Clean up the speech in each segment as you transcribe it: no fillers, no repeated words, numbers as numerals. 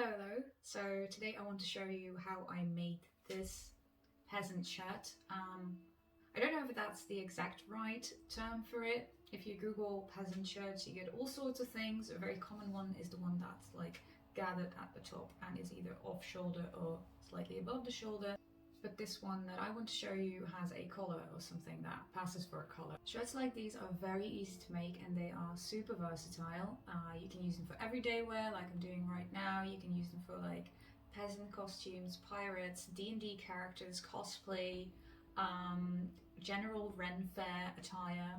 Hello. So today I want to show you how I made this peasant shirt. I don't know if that's the exact right term for it. If you Google peasant shirts, you get all sorts of things. A very common one is the one that's like gathered at the top and is either off shoulder or slightly above the shoulder. But this one that I want to show you has a collar or something that passes for a collar. Shirts like these are very easy to make and they are super versatile. You can use them for everyday wear like I'm doing right now. You can use them for like peasant costumes, pirates, D&D characters, cosplay, general Ren Fair attire.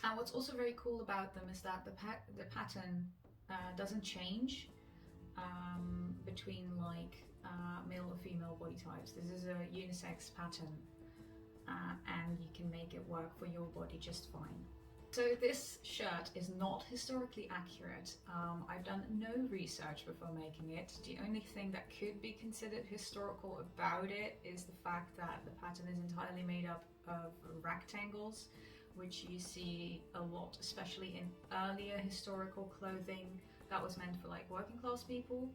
And what's also very cool about them is that the pattern doesn't change between like male or female body types. This is a unisex pattern and you can make it work for your body just fine. So this shirt is not historically accurate. I've done no research before making it. The only thing that could be considered historical about it is the fact that the pattern is entirely made up of rectangles, which you see a lot, especially in earlier historical clothing that was meant for like working class people,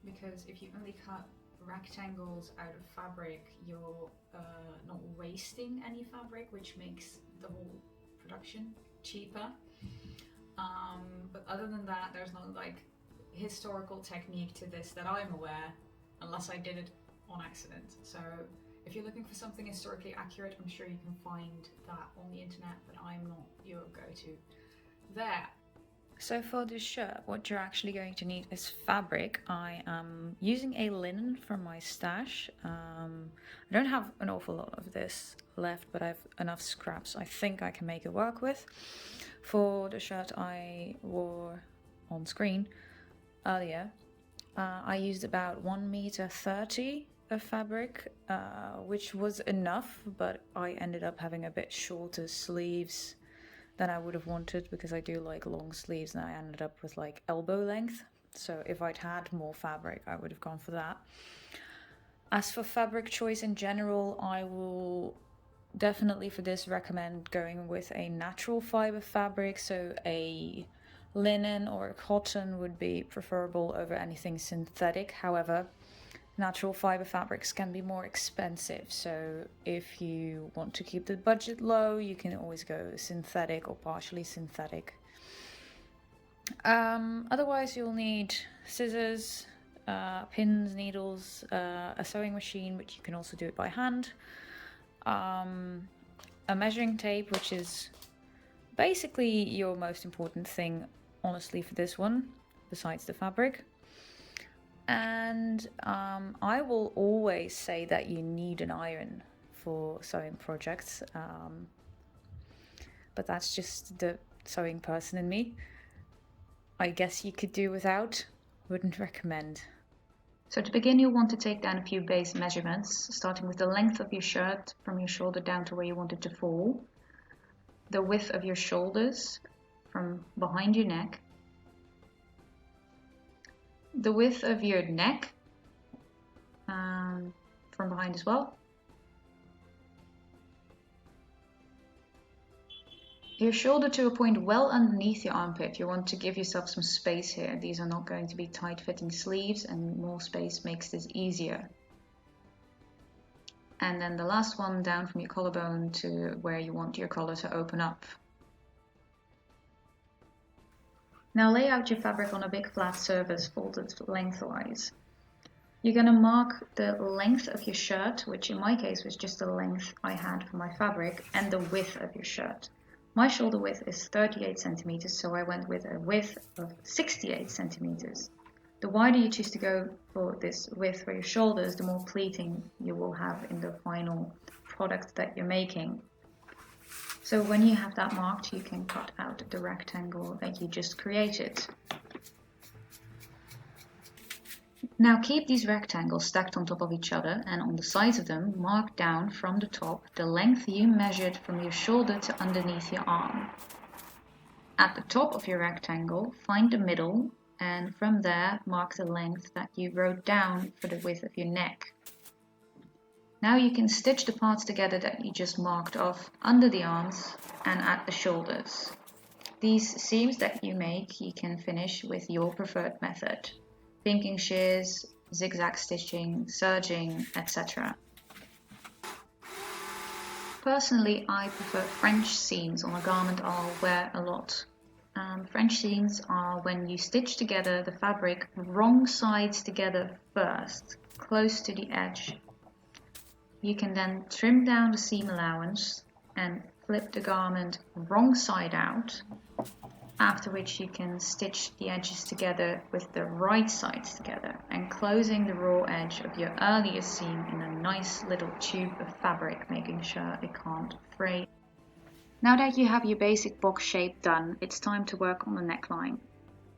because if you only cut rectangles out of fabric, you're not wasting any fabric, which makes the whole production cheaper. But other than that, there's no like historical technique to this that I'm aware, unless I did it on accident. So if you're looking for something historically accurate, I'm sure you can find that on the internet, but I'm not your go-to there. So for this shirt, what you're actually going to need is fabric. I am using a linen from my stash. I don't have an awful lot of this left, but I have enough scraps I think I can make it work with. For the shirt I wore on screen earlier, I used about 1.30 meters of fabric, which was enough, but I ended up having a bit shorter sleeves than I would have wanted because I do like long sleeves, and I ended up with like elbow length. So if I'd had more fabric, I would have gone for that. As for fabric choice in general, I will definitely for this recommend going with a natural fiber fabric. So a linen or a cotton would be preferable over anything synthetic. However, natural fiber fabrics can be more expensive, so if you want to keep the budget low, you can always go synthetic or partially synthetic. Otherwise, you'll need scissors, pins, needles, a sewing machine, which you can also do it by hand, a measuring tape, which is basically your most important thing, honestly, for this one, besides the fabric. And I will always say that you need an iron for sewing projects, but that's just the sewing person in me. I guess you could do without, wouldn't recommend. So to begin, you'll want to take down a few base measurements, starting with the length of your shirt from your shoulder down to where you want it to fall, the width of your shoulders from behind your neck, the width of your neck from behind as well, your shoulder to a point well underneath your armpit. You want to give yourself some space here. These are not going to be tight fitting sleeves, and more space makes this easier. And then the last one down from your collarbone to where you want your collar to open up. Now lay out your fabric on a big flat surface folded lengthwise. You're going to mark the length of your shirt, which in my case was just the length I had for my fabric, and the width of your shirt. My shoulder width is 38 centimeters, so I went with a width of 68 centimeters. The wider you choose to go for this width for your shoulders, the more pleating you will have in the final product that you're making. So when you have that marked, you can cut out the rectangle that you just created. Now keep these rectangles stacked on top of each other, and on the sides of them, mark down from the top the length you measured from your shoulder to underneath your arm. At the top of your rectangle, find the middle, and from there, mark the length that you wrote down for the width of your neck. Now you can stitch the parts together that you just marked off under the arms and at the shoulders. These seams that you make, you can finish with your preferred method. pinking shears, zigzag stitching, serging, etc. Personally, I prefer French seams on a garment I'll wear a lot. French seams are when you stitch together the fabric wrong sides together first, close to the edge. You can then trim down the seam allowance and flip the garment wrong side out, after which you can stitch the edges together with the right sides together and closing the raw edge of your earlier seam in a nice little tube of fabric, making sure it can't fray. Now that you have your basic box shape done, it's time to work on the neckline.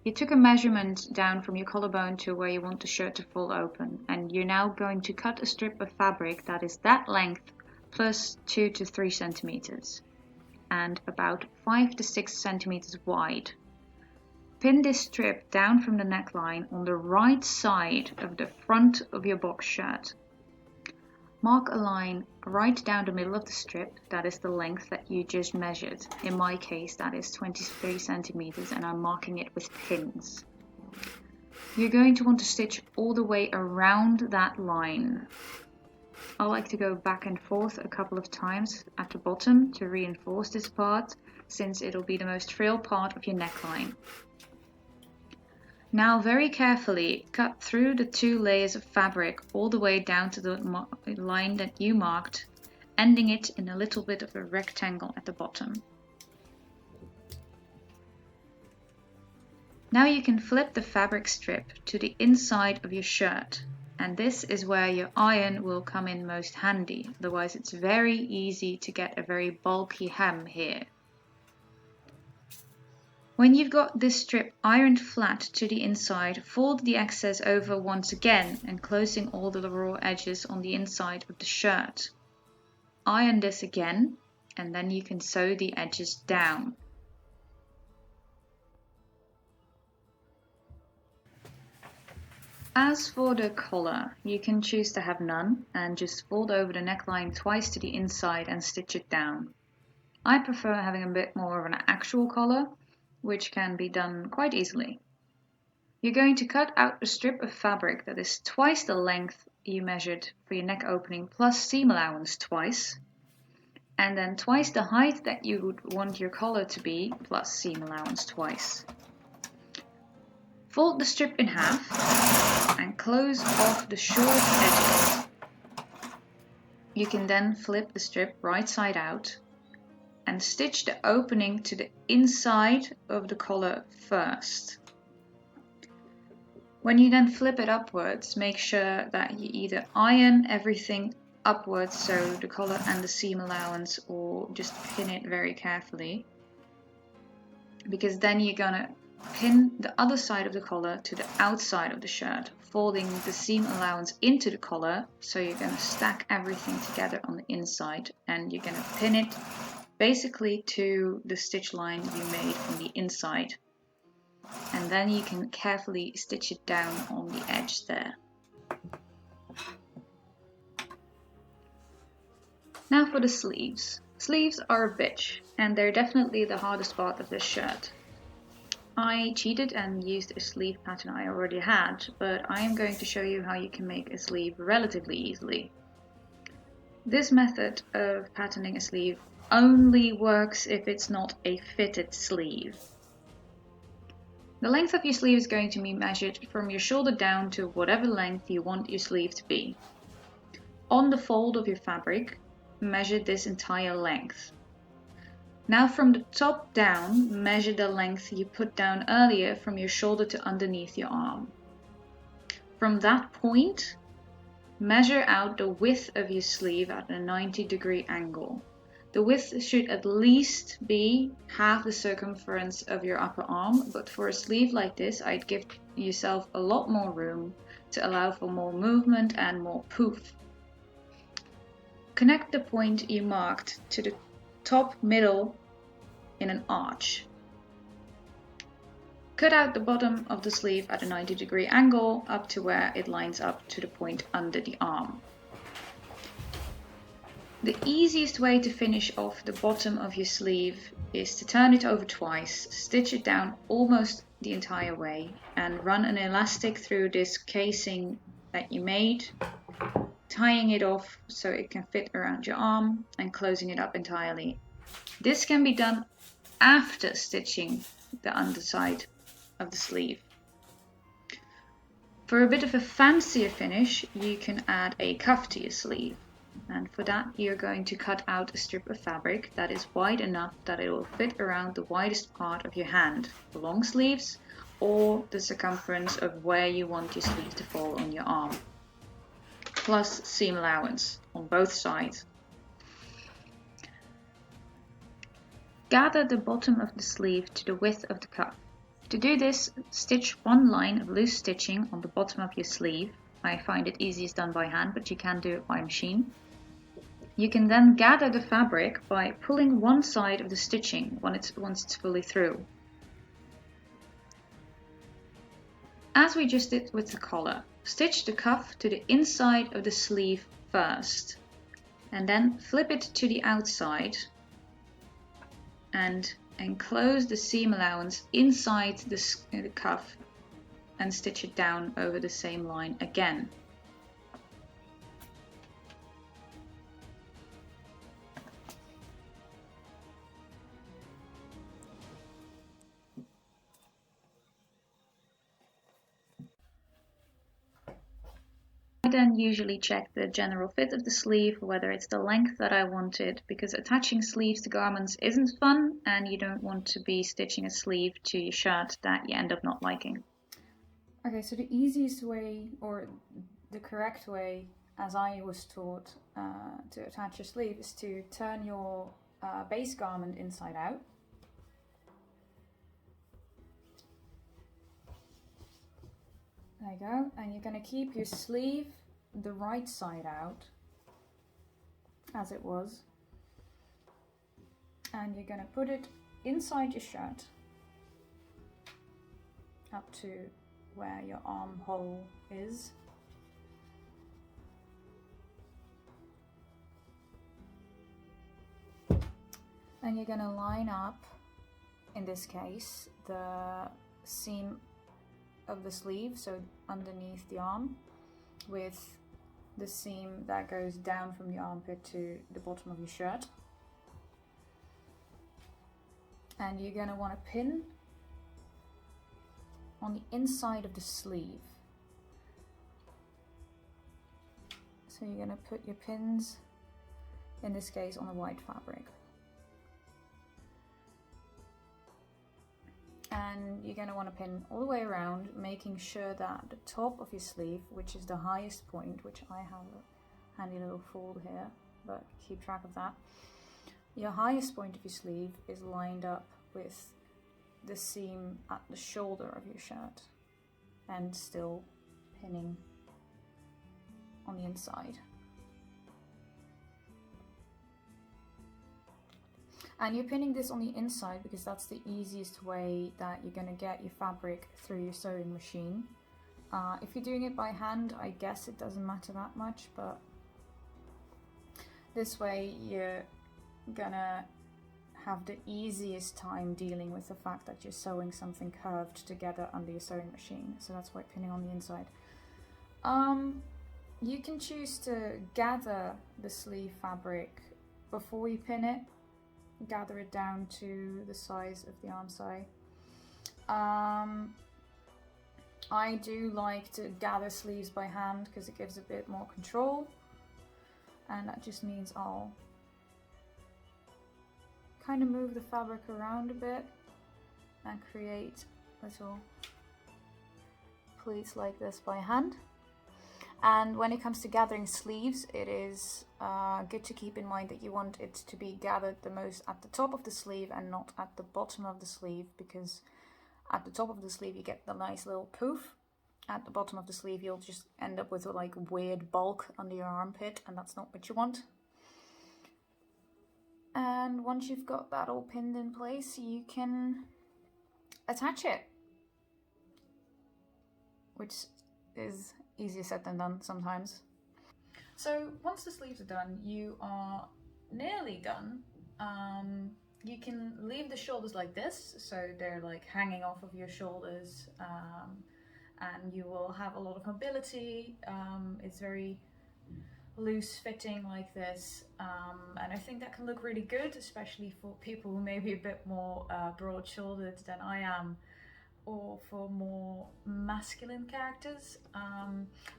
You took a measurement down from your collarbone to where you want the shirt to fall open, and you're now going to cut a strip of fabric that is that length plus 2 to 3 centimeters. And about 5 to 6 centimeters wide. Pin this strip down from the neckline on the right side of the front of your box shirt. Mark a line right down the middle of the strip, that is the length that you just measured. In my case, that is 23 centimeters, and I'm marking it with pins. You're going to want to stitch all the way around that line. I like to go back and forth a couple of times at the bottom to reinforce this part, since it'll be the most frill part of your neckline. Now very carefully cut through the 2 layers of fabric all the way down to the line that you marked, ending it in a little bit of a rectangle at the bottom. Now you can flip the fabric strip to the inside of your shirt. And this is where your iron will come in most handy, otherwise it's very easy to get a very bulky hem here. When you've got this strip ironed flat to the inside, fold the excess over once again, enclosing all the raw edges on the inside of the shirt. Iron this again, and then you can sew the edges down. As for the collar, you can choose to have none and just fold over the neckline twice to the inside and stitch it down. I prefer having a bit more of an actual collar, which can be done quite easily. You're going to cut out a strip of fabric that is twice the length you measured for your neck opening plus seam allowance twice, and then twice the height that you would want your collar to be plus seam allowance twice. Fold the strip in half and close off the short edges. You can then flip the strip right side out and stitch the opening to the inside of the collar first. When you then flip it upwards, make sure that you either iron everything upwards, so the collar and the seam allowance, or just pin it very carefully, because then you're gonna pin the other side of the collar to the outside of the shirt, folding the seam allowance into the collar, so you're going to stack everything together on the inside, and you're going to pin it basically to the stitch line you made on the inside, and then you can carefully stitch it down on the edge there. Now for the sleeves. Sleeves are a bitch, and they're definitely the hardest part of this shirt. I cheated and used a sleeve pattern I already had, but I am going to show you how you can make a sleeve relatively easily. This method of patterning a sleeve only works if it's not a fitted sleeve. The length of your sleeve is going to be measured from your shoulder down to whatever length you want your sleeve to be. On the fold of your fabric, measure this entire length. Now from the top down, measure the length you put down earlier from your shoulder to underneath your arm. From that point, measure out the width of your sleeve at a 90-degree angle. The width should at least be half the circumference of your upper arm, but for a sleeve like this, I'd give yourself a lot more room to allow for more movement and more poof. Connect the point you marked to the top middle in an arch. Cut out the bottom of the sleeve at a 90-degree angle up to where it lines up to the point under the arm. The easiest way to finish off the bottom of your sleeve is to turn it over twice, stitch it down almost the entire way and run an elastic through this casing that you made, tying it off so it can fit around your arm and closing it up entirely. This can be done after stitching the underside of the sleeve. For a bit of a fancier finish, you can add a cuff to your sleeve. And for that, you're going to cut out a strip of fabric that is wide enough that it will fit around the widest part of your hand, the long sleeves, or the circumference of where you want your sleeve to fall on your arm, plus seam allowance on both sides. Gather the bottom of the sleeve to the width of the cuff. To do this, stitch one line of loose stitching on the bottom of your sleeve. I find it easiest done by hand, but you can do it by machine. You can then gather the fabric by pulling one side of the stitching once it's fully through. As we just did with the collar, stitch the cuff to the inside of the sleeve first, and then flip it to the outside and enclose the seam allowance inside the cuff and stitch it down over the same line again. I then usually check the general fit of the sleeve, whether it's the length that I wanted, because attaching sleeves to garments isn't fun and you don't want to be stitching a sleeve to your shirt that you end up not liking. Okay, so the easiest way, or the correct way, as I was taught to attach your sleeve, is to turn your base garment inside out. There you go, and you're going to keep your sleeve the right side out, as it was, and you're going to put it inside your shirt, up to where your armhole is. And you're going to line up, in this case, the seam of the sleeve, so underneath the arm, with the seam that goes down from the armpit to the bottom of your shirt. And you're going to want to pin on the inside of the sleeve. So you're going to put your pins, in this case, on the white fabric. And you're going to want to pin all the way around, making sure that the top of your sleeve, which is the highest point, which I have a handy little fold here, but keep track of that. Your highest point of your sleeve is lined up with the seam at the shoulder of your shirt, and still pinning on the inside. And you're pinning this on the inside because that's the easiest way that you're going to get your fabric through your sewing machine. If you're doing it by hand, I guess it doesn't matter that much, but this way you're gonna have the easiest time dealing with the fact that you're sewing something curved together under your sewing machine. So that's why pinning on the inside. You can choose to gather the sleeve fabric before you pin it. Gather it down to the size of the arm side. I do like to gather sleeves by hand because it gives a bit more control, and that just means I'll kind of move the fabric around a bit and create little pleats like this by hand. And when it comes to gathering sleeves, it is good to keep in mind that you want it to be gathered the most at the top of the sleeve and not at the bottom of the sleeve, because at the top of the sleeve you get the nice little poof. At the bottom of the sleeve you'll just end up with a like weird bulk under your armpit, and that's not what you want. And once you've got that all pinned in place, you can attach it, which is easier said than done sometimes. So once the sleeves are done, you are nearly done. you can leave the shoulders like this, so they're like hanging off of your shoulders, and you will have a lot of mobility. It's very loose fitting like this, and I think that can look really good, especially for people who may be a bit more broad shouldered than I am, or for more masculine characters.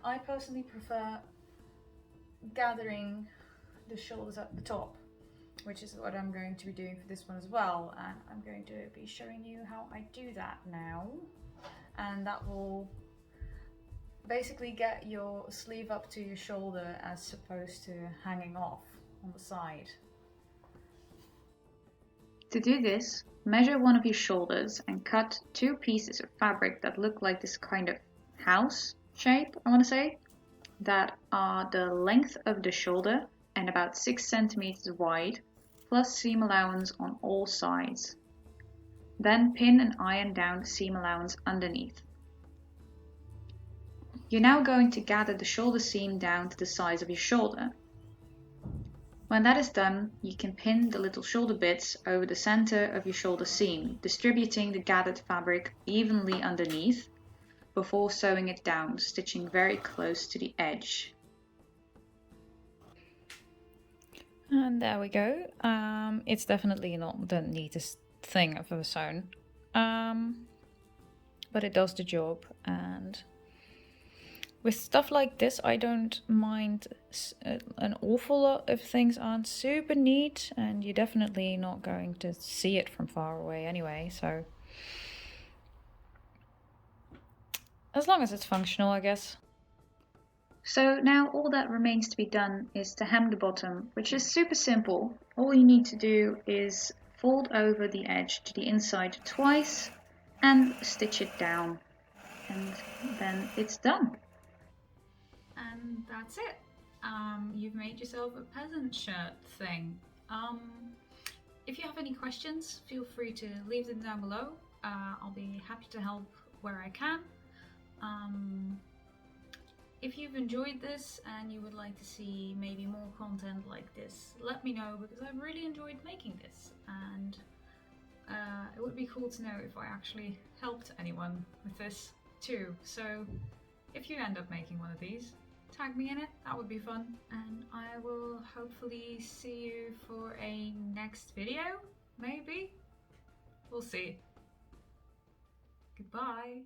I personally prefer gathering the shoulders at the top, which is what I'm going to be doing for this one as well, and I'm going to be showing you how I do that now. And that will basically get your sleeve up to your shoulder as opposed to hanging off on the side. To do this, measure one of your shoulders and cut 2 pieces of fabric that look like this kind of house shape, I want to say, that are the length of the shoulder and about 6 centimeters wide, plus seam allowance on all sides. Then pin and iron down the seam allowance underneath. You're now going to gather the shoulder seam down to the size of your shoulder. When that is done, you can pin the little shoulder bits over the center of your shoulder seam, distributing the gathered fabric evenly underneath before sewing it down, stitching very close to the edge. And there we go. It's definitely not the neatest thing I've ever sewn, but it does the job. And with stuff like this, I don't mind an awful lot if things aren't super neat, and you're definitely not going to see it from far away anyway, so as long as it's functional, I guess. So now all that remains to be done is to hem the bottom, which is super simple. All you need to do is fold over the edge to the inside twice and stitch it down, and then it's done. And that's it. You've made yourself a peasant shirt thing. If you have any questions, feel free to leave them down below. I'll be happy to help where I can. If you've enjoyed this and you would like to see maybe more content like this, let me know, because I've really enjoyed making this, and it would be cool to know if I actually helped anyone with this too. So if you end up making one of these, tag me in it, that would be fun, and I will hopefully see you for a next video, maybe? We'll see. Goodbye.